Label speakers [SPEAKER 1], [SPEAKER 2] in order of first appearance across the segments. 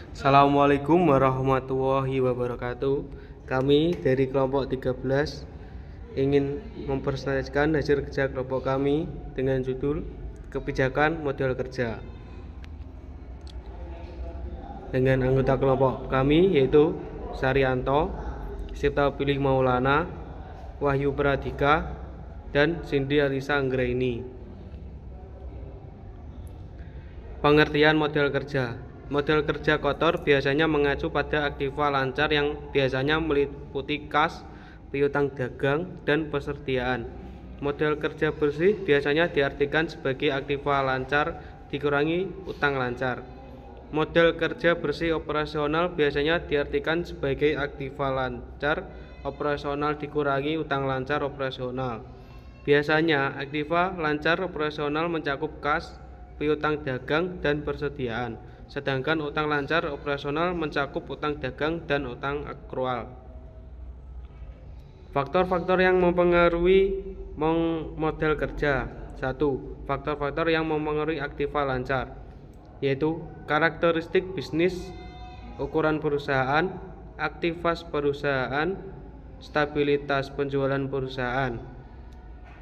[SPEAKER 1] Assalamualaikum warahmatullahi wabarakatuh. Kami dari kelompok 13 ingin mempresentasikan hasil kerja kelompok kami dengan judul Kebijakan Model Kerja. Dengan anggota kelompok kami yaitu Saryanto, Sipta Pilih Maulana, Wahyu Pradika, dan Cindy Alisa Anggraini. Pengertian model kerja. Model kerja kotor biasanya mengacu pada aktiva lancar yang biasanya meliputi kas, piutang dagang, dan persediaan. Model kerja bersih biasanya diartikan sebagai aktiva lancar dikurangi utang lancar. Model kerja bersih operasional biasanya diartikan sebagai aktiva lancar operasional dikurangi utang lancar operasional. Biasanya aktiva lancar operasional mencakup kas, piutang dagang, dan persediaan, sedangkan utang lancar operasional mencakup utang dagang dan utang akrual. Faktor-faktor yang mempengaruhi model kerja. 1. Faktor-faktor yang mempengaruhi aktiva lancar, yaitu karakteristik bisnis, ukuran perusahaan, aktivitas perusahaan, stabilitas penjualan perusahaan.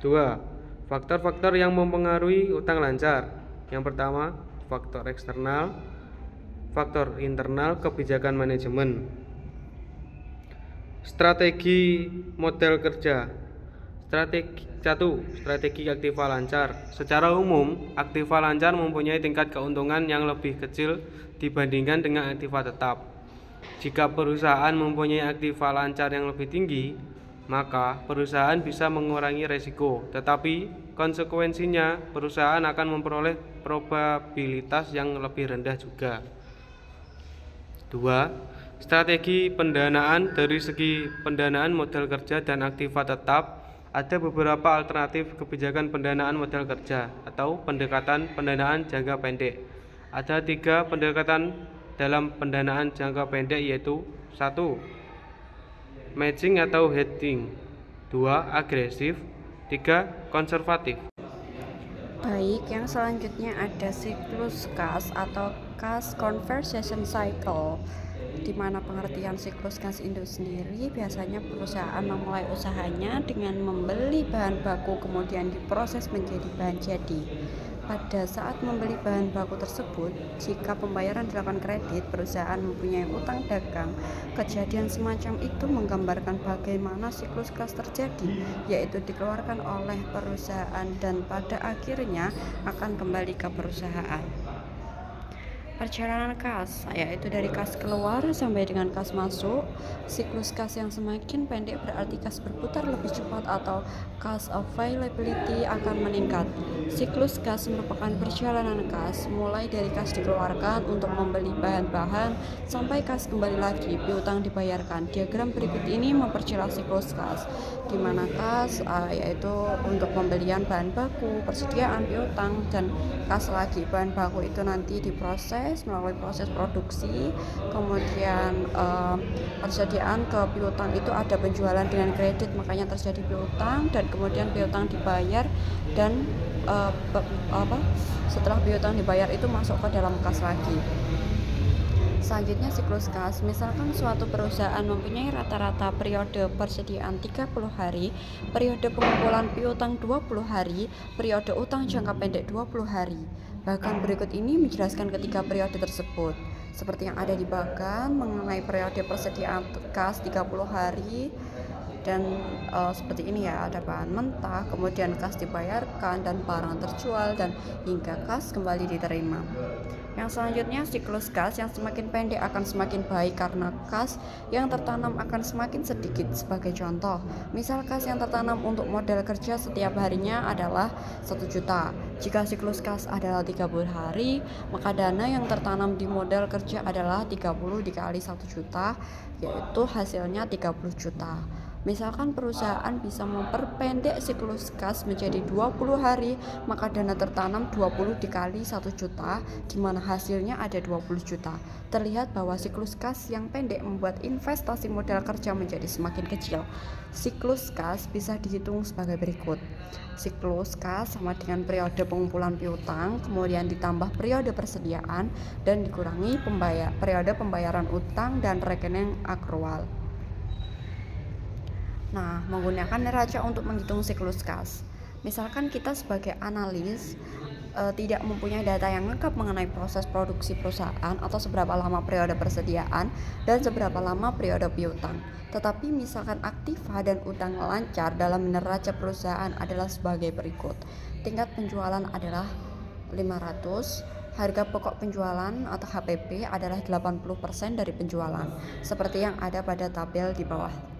[SPEAKER 1] 2. Faktor-faktor yang mempengaruhi utang lancar. Yang pertama, faktor eksternal, faktor internal, kebijakan manajemen. Strategi model kerja. Strategi aktiva lancar. Secara umum, aktiva lancar mempunyai tingkat keuntungan yang lebih kecil dibandingkan dengan aktiva tetap. Jika perusahaan mempunyai aktiva lancar yang lebih tinggi, maka perusahaan bisa mengurangi risiko, tetapi konsekuensinya perusahaan akan memperoleh probabilitas yang lebih rendah juga. 2. Strategi pendanaan. Dari segi pendanaan model kerja dan aktiva tetap, ada beberapa alternatif kebijakan pendanaan model kerja atau pendekatan pendanaan jangka pendek. Ada 3 pendekatan dalam pendanaan jangka pendek, yaitu 1. Matching atau hedging, 2. Agresif, 3. Konservatif.
[SPEAKER 2] Baik, yang selanjutnya ada siklus kas atau kas conversion cycle, di mana pengertian siklus kas itu sendiri biasanya perusahaan memulai usahanya dengan membeli bahan baku kemudian diproses menjadi bahan jadi. Pada saat membeli bahan baku tersebut, jika pembayaran dilakukan kredit, perusahaan mempunyai utang dagang. Kejadian semacam itu menggambarkan bagaimana siklus kas terjadi, yaitu dikeluarkan oleh perusahaan dan pada akhirnya akan kembali ke perusahaan. Perjalanan kas, yaitu dari kas keluar sampai dengan kas masuk. Siklus kas yang semakin pendek berarti kas berputar lebih cepat atau kas availability akan meningkat. Siklus kas merupakan perjalanan kas mulai dari kas dikeluarkan untuk membeli bahan-bahan sampai kas kembali lagi, piutang dibayarkan. Diagram berikut ini memperjelas siklus kas, di mana kas yaitu untuk pembelian bahan baku, persediaan, piutang, dan kas lagi. Bahan baku itu nanti diproses melalui proses produksi, kemudian persediaan ke piutang itu ada penjualan dengan kredit, makanya terjadi piutang, dan kemudian piutang dibayar dan setelah piutang dibayar itu masuk ke dalam kas lagi. Selanjutnya siklus kas, misalkan suatu perusahaan mempunyai rata-rata periode persediaan 30 hari, periode pengumpulan piutang 20 hari, periode utang jangka pendek 20 hari. Bahkan berikut ini menjelaskan ketiga periode tersebut. Seperti yang ada di bagan mengenai periode persediaan kas 30 hari, dan seperti ini ya, ada bahan mentah, kemudian kas dibayarkan dan barang terjual, dan hingga kas kembali diterima. Yang selanjutnya siklus kas yang semakin pendek akan semakin baik karena kas yang tertanam akan semakin sedikit. Sebagai contoh, misal kas yang tertanam untuk modal kerja setiap harinya adalah 1 juta. Jika siklus kas adalah 30 hari, maka dana yang tertanam di modal kerja adalah 30 dikali 1 juta, yaitu hasilnya 30 juta. Misalkan perusahaan bisa memperpendek siklus kas menjadi 20 hari, maka dana tertanam 20 dikali 1 juta, di mana hasilnya ada 20 juta. Terlihat bahwa siklus kas yang pendek membuat investasi modal kerja menjadi semakin kecil. Siklus kas bisa dihitung sebagai berikut. Siklus kas sama dengan periode pengumpulan piutang, kemudian ditambah periode persediaan, dan dikurangi periode pembayaran utang dan rekening akrual. Nah, menggunakan neraca untuk menghitung siklus kas. Misalkan kita sebagai analis tidak mempunyai data yang lengkap mengenai proses produksi perusahaan atau seberapa lama periode persediaan dan seberapa lama periode piutang. Tetapi misalkan aktiva dan utang lancar dalam neraca perusahaan adalah sebagai berikut. Tingkat penjualan adalah 500, harga pokok penjualan atau HPP adalah 80% dari penjualan, seperti yang ada pada tabel di bawah.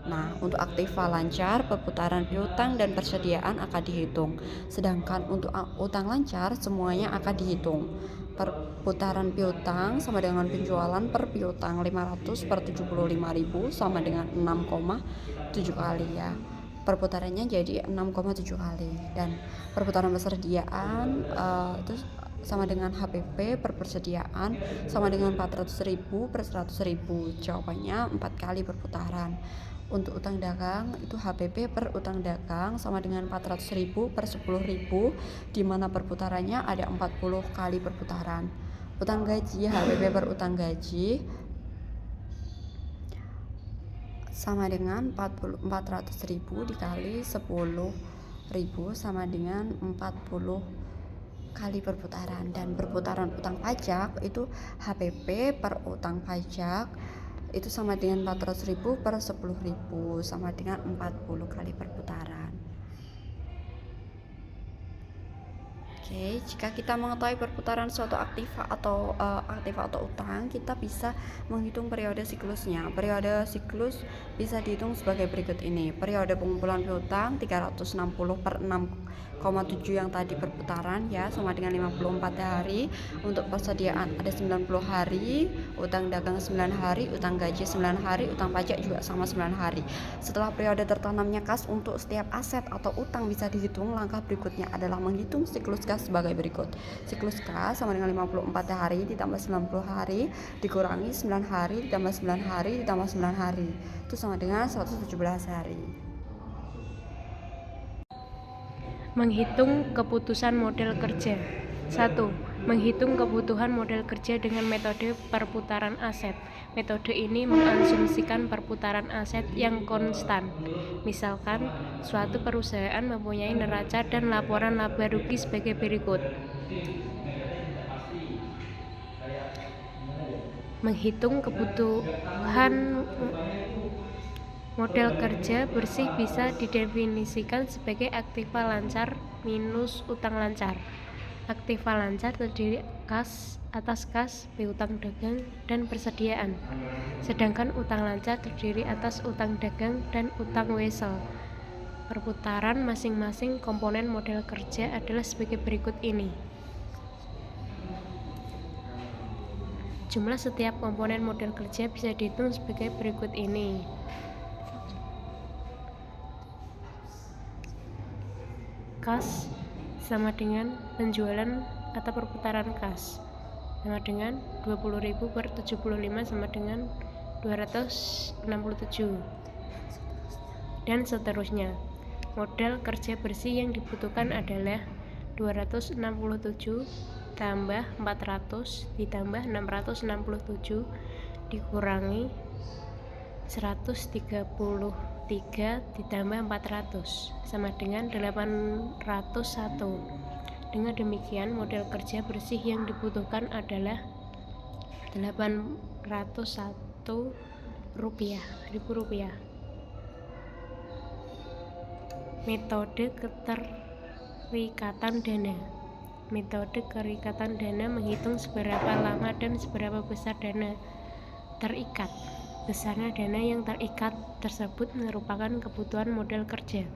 [SPEAKER 2] Nah, untuk aktiva lancar, perputaran piutang dan persediaan akan dihitung. Sedangkan untuk utang lancar, semuanya akan dihitung. Perputaran piutang sama dengan penjualan per piutang 500 per 75.000 sama dengan 6,7 kali ya. Perputarannya jadi 6,7 kali. Dan perputaran persediaan itu sama dengan HPP per persediaan sama dengan 400.000 per 100.000. Jawabannya 4 kali perputaran. Untuk utang dagang itu HPP per utang dagang sama dengan 400.000 per 10.000, di mana perputarannya ada 40 kali perputaran. Utang gaji HPP per utang gaji sama dengan 400.000 dikali 10.000 sama dengan 40 kali perputaran. Dan perputaran utang pajak itu HPP per utang pajak itu sama dengan 400.000 per 10.000 sama dengan 40 kali perputaran. Oke, jika kita mengetahui perputaran suatu aktiva atau utang, kita bisa menghitung periode siklusnya. Periode siklus bisa dihitung sebagai berikut ini. Periode pengumpulan piutang 360 per 6,7 yang tadi perputaran ya, sama dengan 54 hari. Untuk persediaan ada 90 hari, utang dagang 9 hari, utang gaji 9 hari, utang pajak juga sama 9 hari. Setelah periode tertanamnya kas untuk setiap aset atau utang bisa dihitung, langkah berikutnya adalah menghitung siklus kas sebagai berikut. Siklus kas sama dengan 54 hari ditambah 90 hari dikurangi 9 hari ditambah 9 hari ditambah 9 hari. Itu sama dengan 117 hari.
[SPEAKER 3] Menghitung keputusan model kerja. 1. Menghitung kebutuhan model kerja dengan metode perputaran aset. Metode ini mengasumsikan perputaran aset yang konstan. Misalkan, suatu perusahaan mempunyai neraca dan laporan laba rugi sebagai berikut. Menghitung kebutuhan model kerja bersih bisa didefinisikan sebagai aktiva lancar minus utang lancar. Aktiva lancar terdiri atas kas, piutang dagang, dan persediaan. Sedangkan utang lancar terdiri atas utang dagang dan utang wesel. Perputaran masing-masing komponen model kerja adalah sebagai berikut ini. Jumlah setiap komponen model kerja bisa dihitung sebagai berikut ini. Kas sama dengan penjualan atau perputaran kas sama dengan 20.000 per 75 sama dengan 267 dan seterusnya. Modal kerja bersih yang dibutuhkan adalah 267 tambah 400 ditambah 667 dikurangi 133 ditambah 400 sama dengan 801. Dengan demikian, model kerja bersih yang dibutuhkan adalah 801 ribu rupiah. Metode keterikatan dana. Metode keterikatan dana menghitung seberapa lama dan seberapa besar dana terikat. Besarnya dana yang terikat tersebut merupakan kebutuhan model kerja.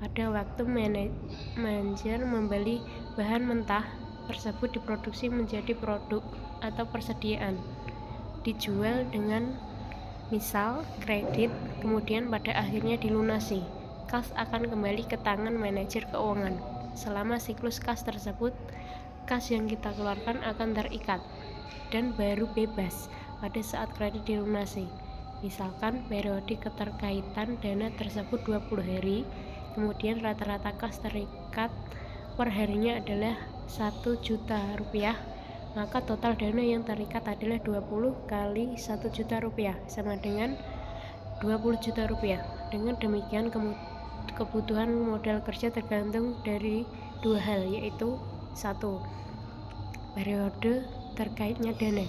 [SPEAKER 3] Pada waktu manajer membeli bahan mentah tersebut diproduksi menjadi produk atau persediaan, dijual dengan misal kredit, kemudian pada akhirnya dilunasi. Kas akan kembali ke tangan manajer keuangan. Selama siklus kas tersebut, kas yang kita keluarkan akan terikat dan baru bebas pada saat kredit dilunasi. Misalkan periode keterkaitan dana tersebut 20 hari, kemudian rata-rata kas terikat per harinya adalah 1 juta rupiah, maka total dana yang terikat adalah 20 kali 1 juta rupiah sama dengan 20 juta rupiah. Dengan demikian kebutuhan modal kerja tergantung dari dua hal, yaitu 1. Periode terkaitnya dana,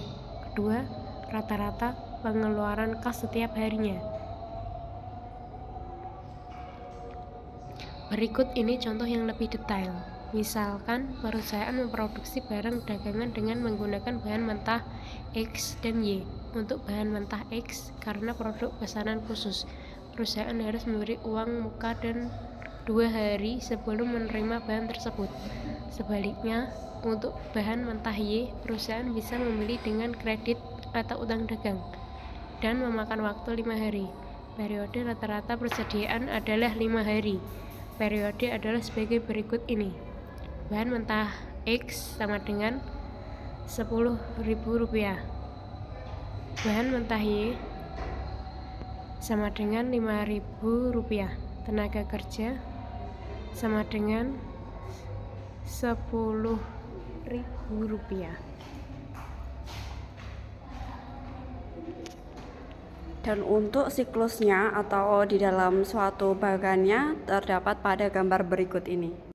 [SPEAKER 3] kedua, rata-rata pengeluaran kas setiap harinya. Berikut ini contoh yang lebih detail. Misalkan perusahaan memproduksi barang dagangan dengan menggunakan bahan mentah X dan Y. Untuk bahan mentah X, karena produk pesanan khusus, perusahaan harus memberi uang muka dan 2 hari sebelum menerima bahan tersebut. Sebaliknya, untuk bahan mentah Y, perusahaan bisa membeli dengan kredit atau utang dagang dan memakan waktu 5 hari. Periode rata-rata persediaan adalah 5 hari. Periode adalah sebagai berikut ini. Bahan mentah X sama dengan Rp10.000. Bahan mentah Y sama dengan Rp5.000. Tenaga kerja sama dengan Rp10.000.
[SPEAKER 2] Dan untuk siklusnya atau di dalam suatu bagannya terdapat pada gambar berikut ini.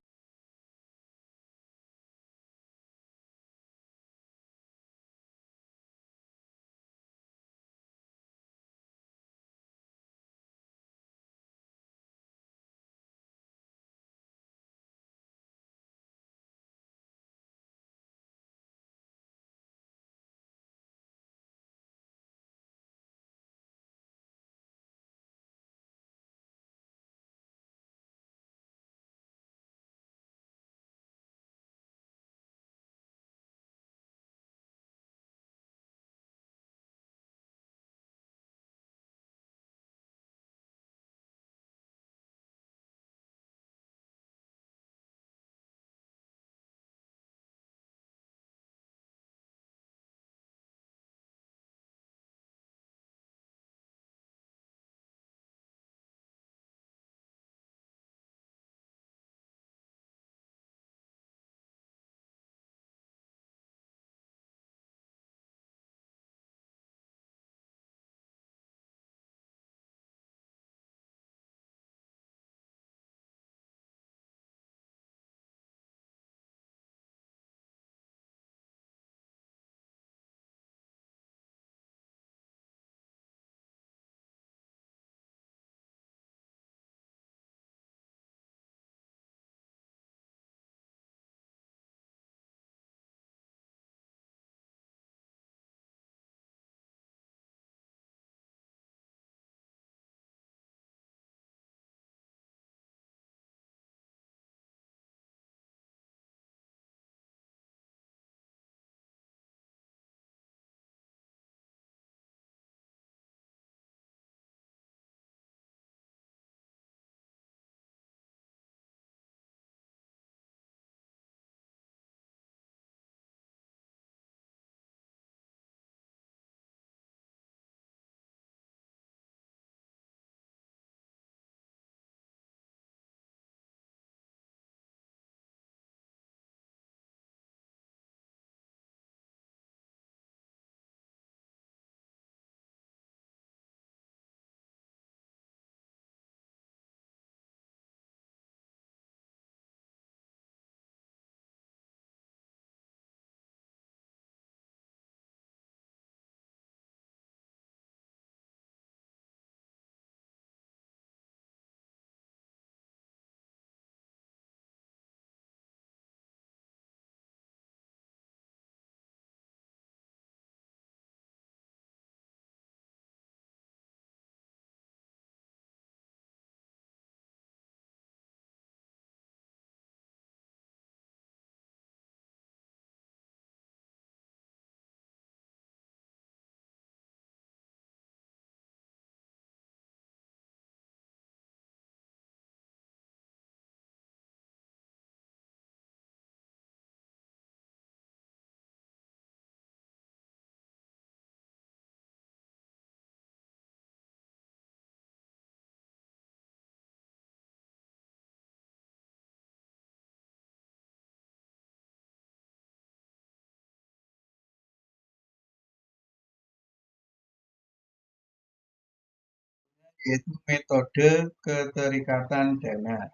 [SPEAKER 4] yaitu metode keterikatan dana.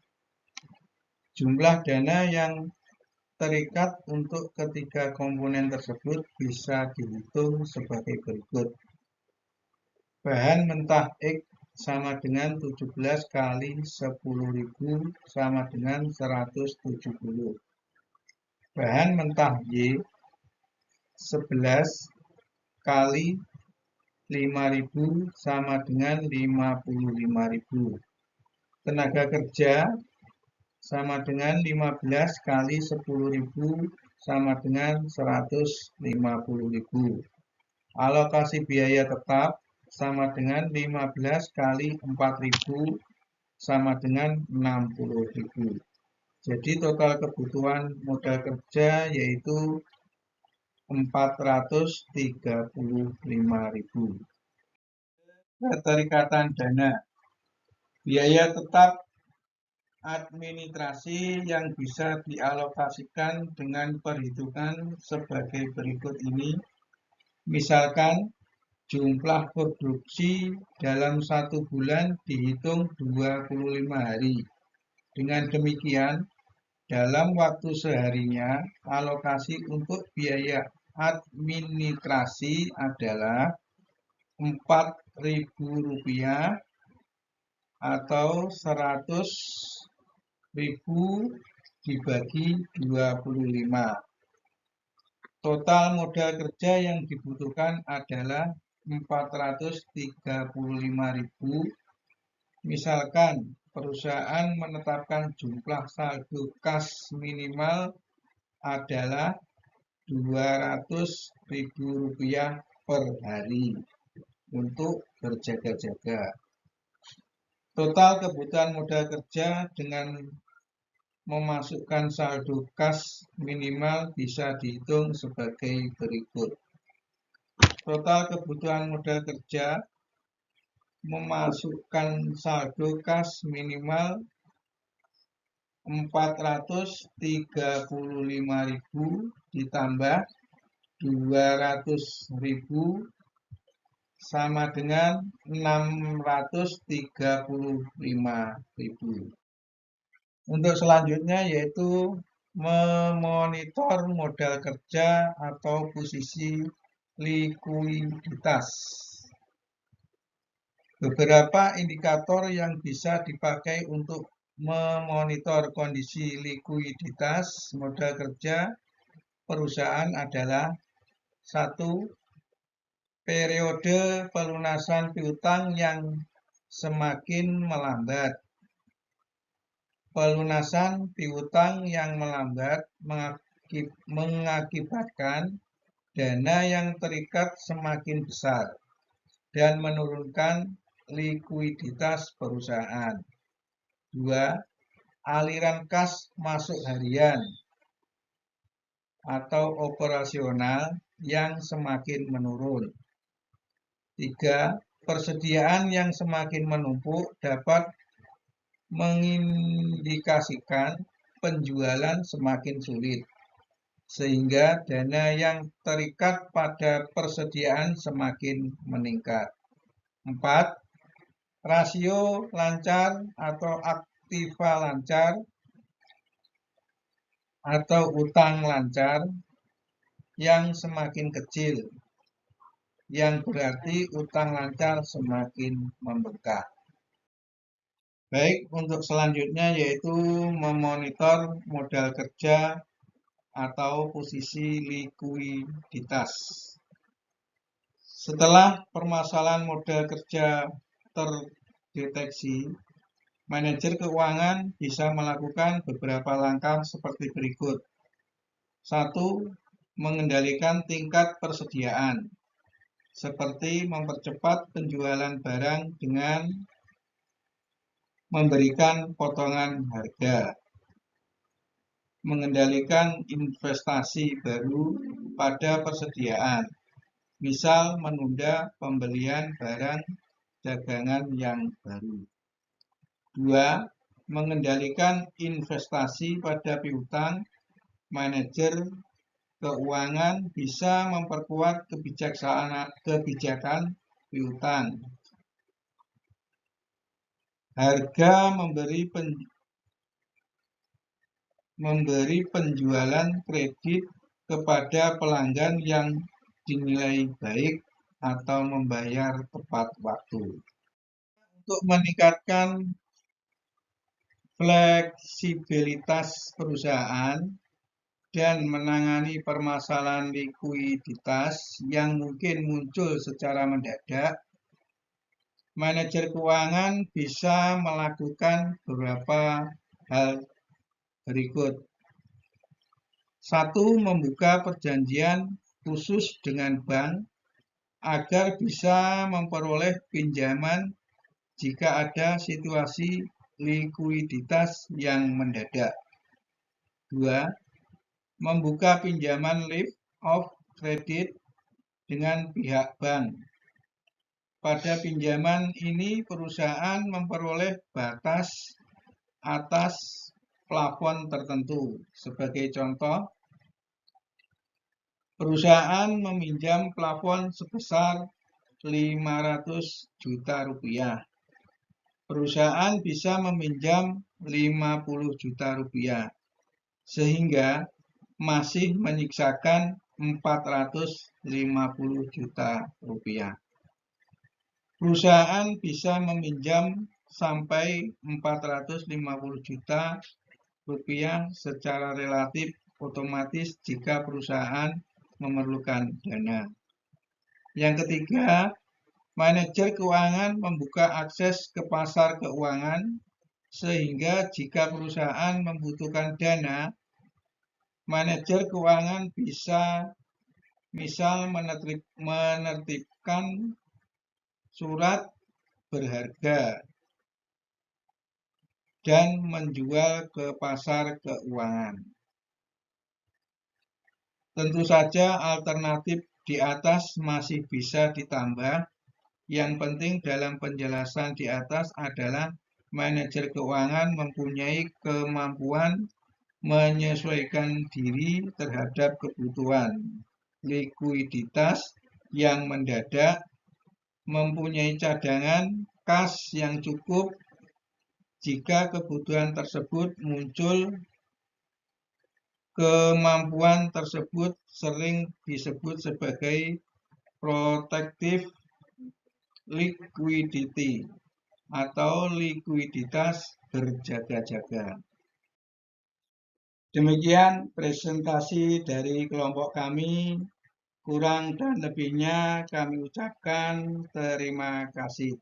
[SPEAKER 4] Jumlah dana yang terikat untuk ketiga komponen tersebut bisa dihitung sebagai berikut. Bahan mentah X sama dengan 17 kali 10.000 sama dengan 170. Bahan mentah Y 11 kali 5.000 sama dengan 55.000. Tenaga kerja sama dengan 15 kali 10.000 sama dengan 150.000. Alokasi biaya tetap sama dengan 15 kali 4.000 sama dengan 60.000. Jadi total kebutuhan modal kerja yaitu 435.000. Keterikatan dana. Biaya tetap administrasi yang bisa dialokasikan dengan perhitungan sebagai berikut ini. Misalkan jumlah produksi dalam 1 bulan dihitung 25 hari. Dengan demikian, dalam waktu seharinya, alokasi untuk biaya administrasi adalah Rp4.000 atau 100.000 dibagi 25. Total modal kerja yang dibutuhkan adalah 435.000. Misalkan perusahaan menetapkan jumlah saldo kas minimal adalah Rp200.000 per hari untuk berjaga-jaga. Total kebutuhan modal kerja dengan memasukkan saldo kas minimal bisa dihitung sebagai berikut. Total kebutuhan modal kerja memasukkan saldo kas minimal 435.000 ditambah 200.000 sama dengan 635.000. Untuk selanjutnya yaitu memonitor modal kerja atau posisi likuiditas. Beberapa indikator yang bisa dipakai untuk memonitor kondisi likuiditas modal kerja perusahaan adalah 1. Periode pelunasan piutang yang semakin melambat. Pelunasan piutang yang melambat mengakibatkan dana yang terikat semakin besar dan menurunkan likuiditas perusahaan. 2. Aliran kas masuk harian atau operasional yang semakin menurun. 3. Persediaan yang semakin menumpuk dapat mengindikasikan penjualan semakin sulit, sehingga dana yang terikat pada persediaan semakin meningkat. 4. Rasio lancar atau aktiva lancar atau utang lancar yang semakin kecil, yang berarti utang lancar semakin membengkak. Baik, untuk selanjutnya yaitu memonitor modal kerja atau posisi likuiditas. Setelah permasalahan modal kerja terdeteksi, manajer keuangan bisa melakukan beberapa langkah seperti berikut. 1. Mengendalikan tingkat persediaan, seperti mempercepat penjualan barang dengan memberikan potongan harga. Mengendalikan investasi baru pada persediaan, misal menunda pembelian barang dagangan yang baru. 2. Mengendalikan investasi pada piutang. Manajer keuangan bisa memperkuat kebijakan piutang. Harga memberi penjualan kredit kepada pelanggan yang dinilai baik atau membayar tepat waktu. Untuk meningkatkan fleksibilitas perusahaan dan menangani permasalahan likuiditas yang mungkin muncul secara mendadak, manajer keuangan bisa melakukan beberapa hal berikut. 1. Membuka perjanjian khusus dengan bank agar bisa memperoleh pinjaman jika ada situasi likuiditas yang mendadak. 2. Membuka pinjaman line of credit dengan pihak bank. Pada pinjaman ini perusahaan memperoleh batas atas plafon tertentu. Sebagai contoh, perusahaan meminjam plafon sebesar 500 juta rupiah. Perusahaan bisa meminjam 50 juta rupiah, sehingga masih menyisakan 450 juta rupiah. Perusahaan bisa meminjam sampai 450 juta rupiah secara relatif otomatis jika perusahaan memerlukan dana. Yang ketiga, manajer keuangan membuka akses ke pasar keuangan sehingga jika perusahaan membutuhkan dana, manajer keuangan bisa misal menerbitkan surat berharga dan menjual ke pasar keuangan. Tentu saja alternatif di atas masih bisa ditambah. Yang penting dalam penjelasan di atas adalah manajer keuangan mempunyai kemampuan menyesuaikan diri terhadap kebutuhan likuiditas yang mendadak, mempunyai cadangan kas yang cukup jika kebutuhan tersebut muncul. Kemampuan tersebut sering disebut sebagai protective liquidity atau likuiditas berjaga-jaga. Demikian presentasi dari kelompok kami. Kurang dan lebihnya kami ucapkan terima kasih.